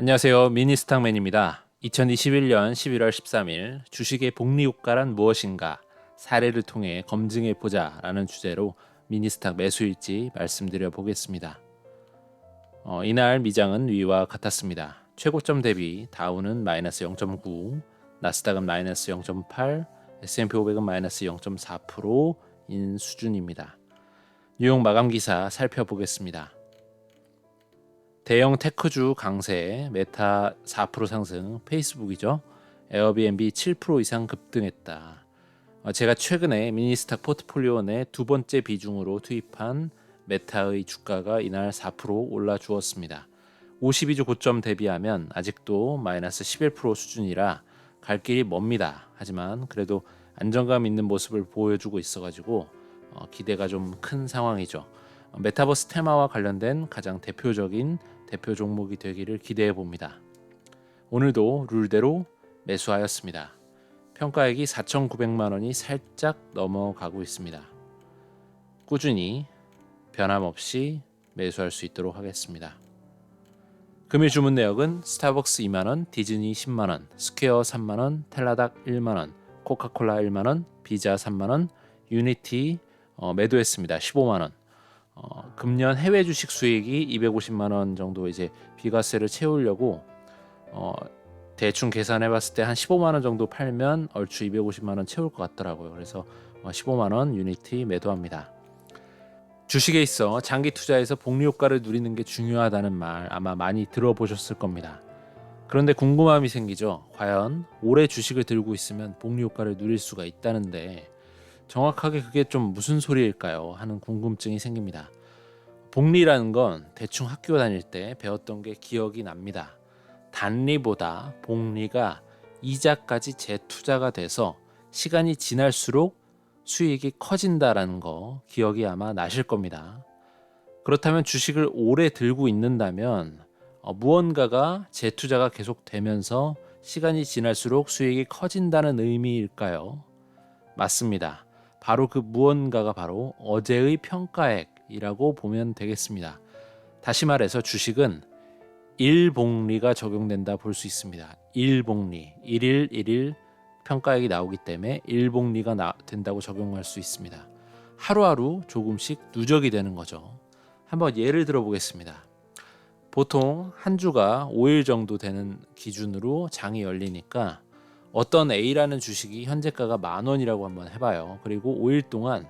안녕하세요. 미니스탁맨입니다. 2021년 11월 13일 주식의 복리효과란 무엇인가 사례를 통해 검증해보자 라는 주제로 미니스탁 매수일지 말씀드려 보겠습니다. 이날 미장은 위와 같았습니다. 최고점 대비 다우는 마이너스 0.9, 나스닥은 마이너스 0.8, S&P 500은 마이너스 0.4%인 수준입니다. 뉴욕 마감 기사 살펴보겠습니다. 대형 테크주 강세, 메타 4% 상승, 페이스북이죠. 에어비앤비 7% 이상 급등했다. 제가 최근에 미니스탁 포트폴리오 내 두 번째 비중으로 투입한 메타의 주가가 이날 4% 올라 주었습니다. 52주 고점 대비하면 아직도 마이너스 11% 수준이라 갈 길이 멉니다. 하지만 그래도 안정감 있는 모습을 보여주고 있어가지고 기대가 좀 큰 상황이죠. 메타버스 테마와 관련된 가장 대표적인 대표 종목이 되기를 기대해 봅니다. 오늘도 룰대로 매수하였습니다. 평가액이 4,900만 원이 살짝 넘어가고 있습니다. 꾸준히 변함없이 매수할 수 있도록 하겠습니다. 금일 주문 내역은 스타벅스 2만 원, 디즈니 10만 원, 스퀘어 3만 원, 텔라닥 1만 원, 코카콜라 1만 원, 비자 3만 원, 유니티 매도했습니다. 15만 원. 금년 해외 주식 수익이 250만 원 정도 이제 비과세를 채우려고 대충 계산해 봤을 때 한 15만 원 정도 팔면 얼추 250만 원 채울 것 같더라고요. 그래서 15만 원 유니티 매도합니다. 주식에 있어 장기 투자에서 복리 효과를 누리는 게 중요하다는 말 아마 많이 들어보셨을 겁니다. 그런데 궁금함이 생기죠. 과연 올해 주식을 들고 있으면 복리 효과를 누릴 수가 있다는데 정확하게 그게 좀 무슨 소리일까요? 하는 궁금증이 생깁니다. 복리라는 건 대충 학교 다닐 때 배웠던 게 기억이 납니다. 단리보다 복리가 이자까지 재투자가 돼서 시간이 지날수록 수익이 커진다라는 거 기억이 아마 나실 겁니다. 그렇다면 주식을 오래 들고 있는다면 무언가가 재투자가 계속되면서 시간이 지날수록 수익이 커진다는 의미일까요? 맞습니다. 바로 그 무언가가 바로 어제의 평가액이라고 보면 되겠습니다. 다시 말해서 주식은 일복리가 적용된다 볼 수 있습니다. 일복리, 일일 평가액이 나오기 때문에 일복리가 된다고 적용할 수 있습니다. 하루하루 조금씩 누적이 되는 거죠. 한번 예를 들어 보겠습니다. 보통 한 주가 5일 정도 되는 기준으로 장이 열리니까 어떤 A라는 주식이 현재가가 10,000원이라고 한번 해봐요. 그리고 5일 동안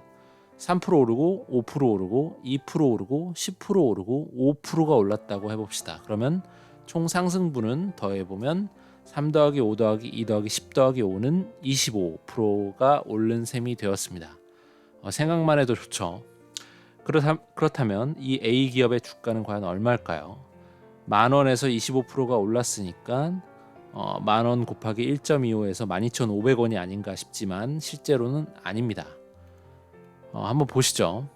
3% 오르고 5% 오르고 2% 오르고 10% 오르고 5%가 올랐다고 해봅시다. 그러면 총 상승분은 더해보면 3 더하기 5 더하기 2 더하기 10 더하기 5는 25%가 오른 셈이 되었습니다. 생각만 해도 좋죠. 그렇다면 이 A 기업의 주가는 과연 얼마일까요? 10,000원에서 25%가 올랐으니까 10,000원 곱하기 1.25에서 12,500원이 아닌가 싶지만 실제로는 아닙니다. 한번 보시죠.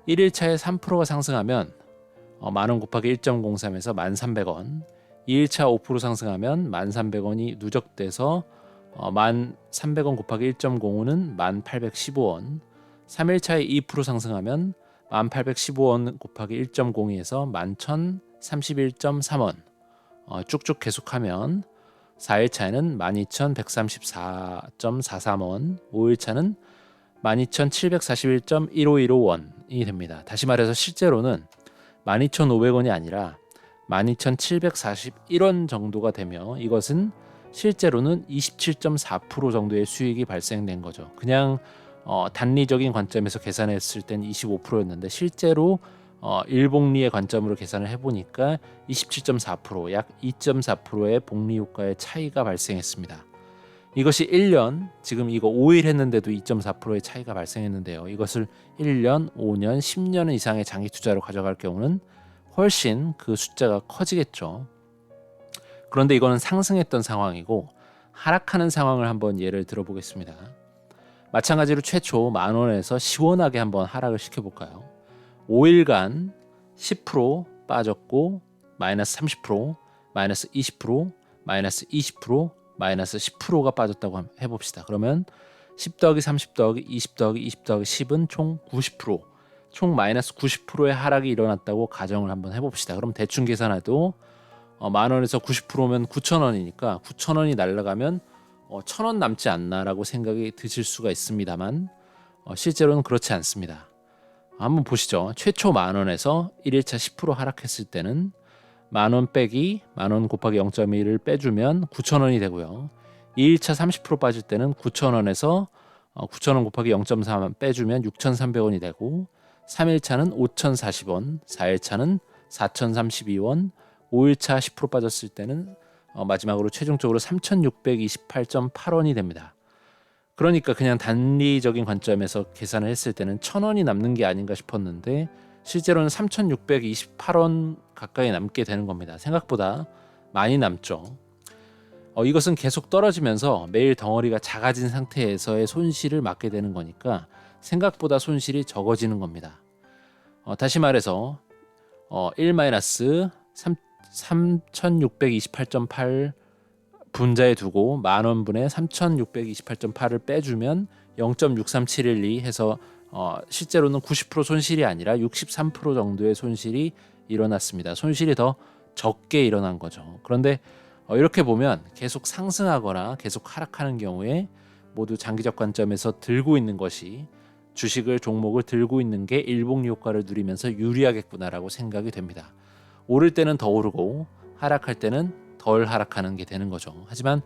1일차에 3%가 상승하면 10,000원 곱하기 1.03에서 1,300원, 2일차 5% 상승하면 1,300원이 누적돼서 1,300원 곱하기 1.05는 1,815원, 3일차에 2% 상승하면 1,815원 곱하기 1.02에서 11,031.3원, 쭉쭉 계속하면 4일차에는 12,134.43원, 5일차는 12,741.1515원이 됩니다. 다시 말해서 실제로는 12,500원이 아니라 12,741원 정도가 되며 이것은 실제로는 27.4% 정도의 수익이 발생된 거죠. 그냥 단리적인 관점에서 계산했을 땐 25%였는데 실제로 일복리의 관점으로 계산을 해보니까 27.4%, 약 2.4%의 복리 효과의 차이가 발생했습니다. 이것이 1년, 지금 이거 5일 했는데도 2.4%의 차이가 발생했는데요. 이것을 1년, 5년, 10년 이상의 장기 투자로 가져갈 경우는 훨씬 그 숫자가 커지겠죠. 그런데 이거는 상승했던 상황이고 하락하는 상황을 한번 예를 들어보겠습니다. 마찬가지로 최초 10,000원에서 시원하게 한번 하락을 시켜볼까요? 5일간 10% 빠졌고 마이너스 30%, 마이너스 20%, 마이너스 20%, 마이너스 10%가 빠졌다고 해봅시다. 그러면 10 더하기 30 더하기 20 더하기 20 더하기 10은 총 90%, 총 마이너스 90%의 하락이 일어났다고 가정을 한번 해봅시다. 그럼 대충 계산해도 10,000원에서 90%면 9,000원이니까 9,000원이 날아가면 1,000원 남지 않나라고 생각이 드실 수가 있습니다만 실제로는 그렇지 않습니다. 한번 보시죠. 최초 10,000원에서 1일차 10% 하락했을 때는 10,000원 빼기 10,000원 곱하기 0.1을 빼주면 9,000원이 되고요. 2일차 30% 빠질 때는 9,000원에서 9,000원 곱하기 0.3 빼주면 6,300원이 되고 3일차는 5,040원, 4일차는 4,032원, 5일차 10% 빠졌을 때는 마지막으로 최종적으로 3,628.8원이 됩니다. 그러니까 그냥 단리적인 관점에서 계산을 했을 때는 1,000원이 남는 게 아닌가 싶었는데 실제로는 3,628원 가까이 남게 되는 겁니다. 생각보다 많이 남죠. 이것은 계속 떨어지면서 매일 덩어리가 작아진 상태에서의 손실을 맞게 되는 거니까 생각보다 손실이 적어지는 겁니다. 다시 말해서 1-3,628.8 분자에 두고 10,000원분의 3,628.8을 빼주면 0.63712 해서 실제로는 90% 손실이 아니라 63% 정도의 손실이 일어났습니다. 손실이 더 적게 일어난 거죠. 그런데 이렇게 보면 계속 상승하거나 계속 하락하는 경우에 모두 장기적 관점에서 들고 있는 것이 주식을 종목을 들고 있는 게 일봉리 효과를 누리면서 유리하겠구나라고 생각이 됩니다. 오를 때는 더 오르고 하락할 때는 덜 하락하는 게 되는 거죠. 하지만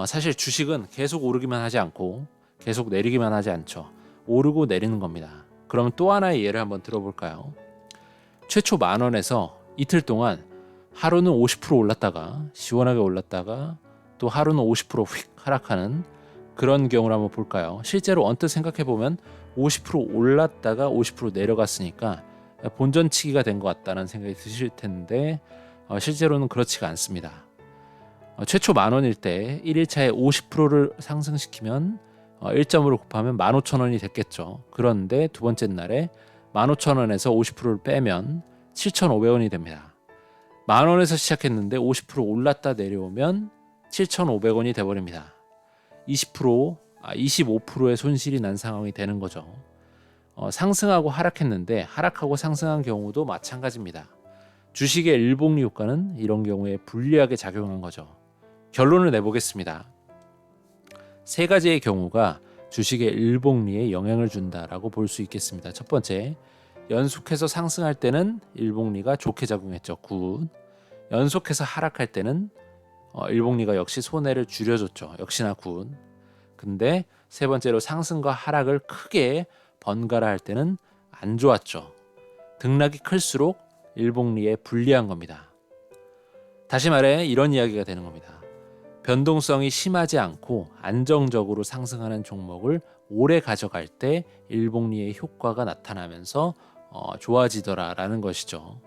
사실 주식은 계속 오르기만 하지 않고 계속 내리기만 하지 않죠. 오르고 내리는 겁니다. 그럼 또 하나의 예를 한번 들어볼까요? 최초 10,000원에서 이틀 동안 하루는 50% 올랐다가 시원하게 올랐다가 또 하루는 50% 휙 하락하는 그런 경우를 한번 볼까요? 실제로 언뜻 생각해보면 50% 올랐다가 50% 내려갔으니까 본전치기가 된 것 같다는 생각이 드실 텐데 실제로는 그렇지가 않습니다. 최초 10,000원일 때 1일차에 50%를 상승시키면 1점으로 곱하면 15,000원이 됐겠죠. 그런데 두 번째 날에 15,000원에서 50%를 빼면 7,500원이 됩니다. 10,000원에서 시작했는데 50% 올랐다 내려오면 7,500원이 돼버립니다. 25%의 손실이 난 상황이 되는 거죠. 상승하고 하락했는데 하락하고 상승한 경우도 마찬가지입니다. 주식의 일봉리 효과는 이런 경우에 불리하게 작용한 거죠. 결론을 내보겠습니다. 세 가지의 경우가 주식의 일봉리에 영향을 준다라고 볼 수 있겠습니다. 첫 번째, 연속해서 상승할 때는 일봉리가 좋게 작용했죠. 굿. 연속해서 하락할 때는 일봉리가 역시 손해를 줄여줬죠. 역시나 굿. 근데 세 번째로 상승과 하락을 크게 번갈아 할 때는 안 좋았죠. 등락이 클수록 일봉리에 불리한 겁니다. 다시 말해 이런 이야기가 되는 겁니다. 변동성이 심하지 않고 안정적으로 상승하는 종목을 오래 가져갈 때 일봉리의 효과가 나타나면서 좋아지더라라는 것이죠.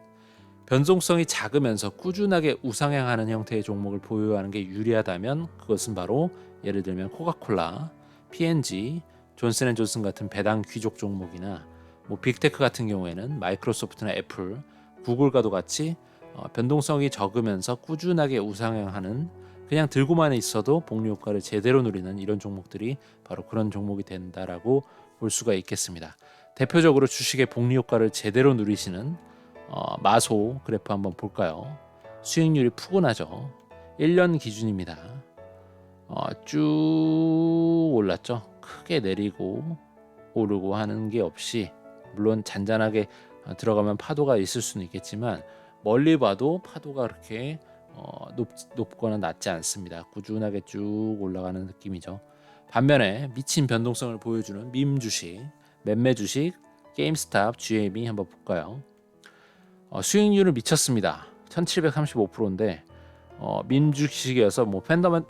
변동성이 작으면서 꾸준하게 우상향하는 형태의 종목을 보유하는 게 유리하다면 그것은 바로 예를 들면 코카콜라, P&G, 존슨앤존슨 같은 배당 귀족 종목이나 빅테크 같은 경우에는 마이크로소프트나 애플, 구글과도 같이 변동성이 적으면서 꾸준하게 우상향하는 그냥 들고만 있어도 복리 효과를 제대로 누리는 이런 종목들이 바로 그런 종목이 된다라고 볼 수가 있겠습니다. 대표적으로 주식의 복리 효과를 제대로 누리시는 마소 그래프 한번 볼까요? 수익률이 푸근하죠. 1년 기준입니다. 쭉 올랐죠. 크게 내리고 오르고 하는 게 없이 물론 잔잔하게 들어가면 파도가 있을 수는 있겠지만 멀리 봐도 파도가 그렇게 높거나 낮지 않습니다. 꾸준하게 쭉 올라가는 느낌이죠. 반면에 미친 변동성을 보여주는 밈 주식, 매매 주식, 게임스탑, GME 한번 볼까요? 수익률을 미쳤습니다. 1735%인데 밈 주식이어서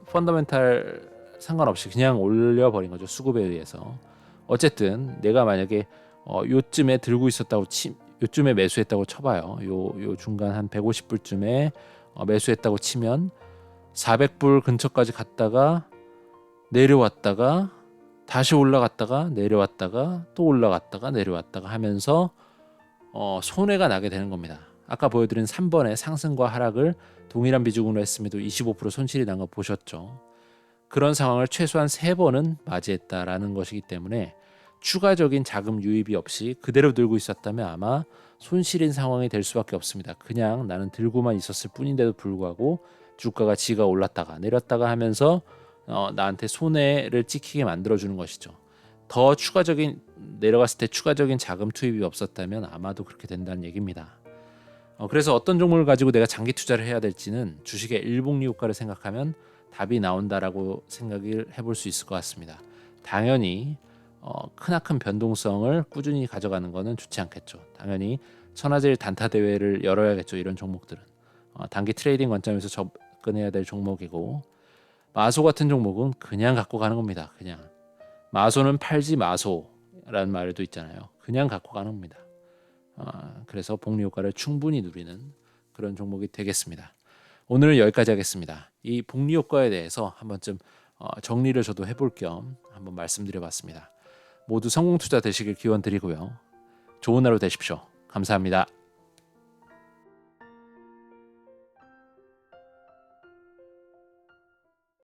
펀더멘탈 상관없이 그냥 올려버린 거죠. 수급에 의해서. 어쨌든 내가 만약에 요쯤에 들고 있었다고 요쯤에 매수했다고 쳐봐요. 요 중간 한 150불쯤에 매수했다고 치면 400불 근처까지 갔다가 내려왔다가 다시 올라갔다가 내려왔다가 또 올라갔다가 내려왔다가 하면서 손해가 나게 되는 겁니다. 아까 보여드린 3번의 상승과 하락을 동일한 비중으로 했음에도 25% 손실이 난 거 보셨죠. 그런 상황을 최소한 3번은 맞이했다라는 것이기 때문에 추가적인 자금 유입이 없이 그대로 들고 있었다면 아마 손실인 상황이 될 수밖에 없습니다. 그냥 나는 들고만 있었을 뿐인데도 불구하고 주가가 지가 올랐다가 내렸다가 하면서 나한테 손해를 찍히게 만들어주는 것이죠. 더 추가적인 내려갔을 때 추가적인 자금 투입이 없었다면 아마도 그렇게 된다는 얘기입니다. 그래서 어떤 종목을 가지고 내가 장기 투자를 해야 될지는 주식의 일복리 효과를 생각하면 답이 나온다라고 생각을 해볼 수 있을 것 같습니다. 당연히 크나큰 변동성을 꾸준히 가져가는 것은 좋지 않겠죠. 당연히 천하제일 단타 대회를 열어야겠죠. 이런 종목들은 단기 트레이딩 관점에서 접근해야 될 종목이고, 마소 같은 종목은 그냥 갖고 가는 겁니다. 그냥 마소는 팔지 마소라는 말도 있잖아요. 그냥 갖고 가는 겁니다. 그래서 복리 효과를 충분히 누리는 그런 종목이 되겠습니다. 오늘은 여기까지 하겠습니다. 이 복리 효과에 대해서 한 번쯤 정리를 저도 해볼 겸 한번 말씀드려봤습니다. 모두 성공 투자 되시길 기원 드리고요. 좋은 하루 되십시오. 감사합니다.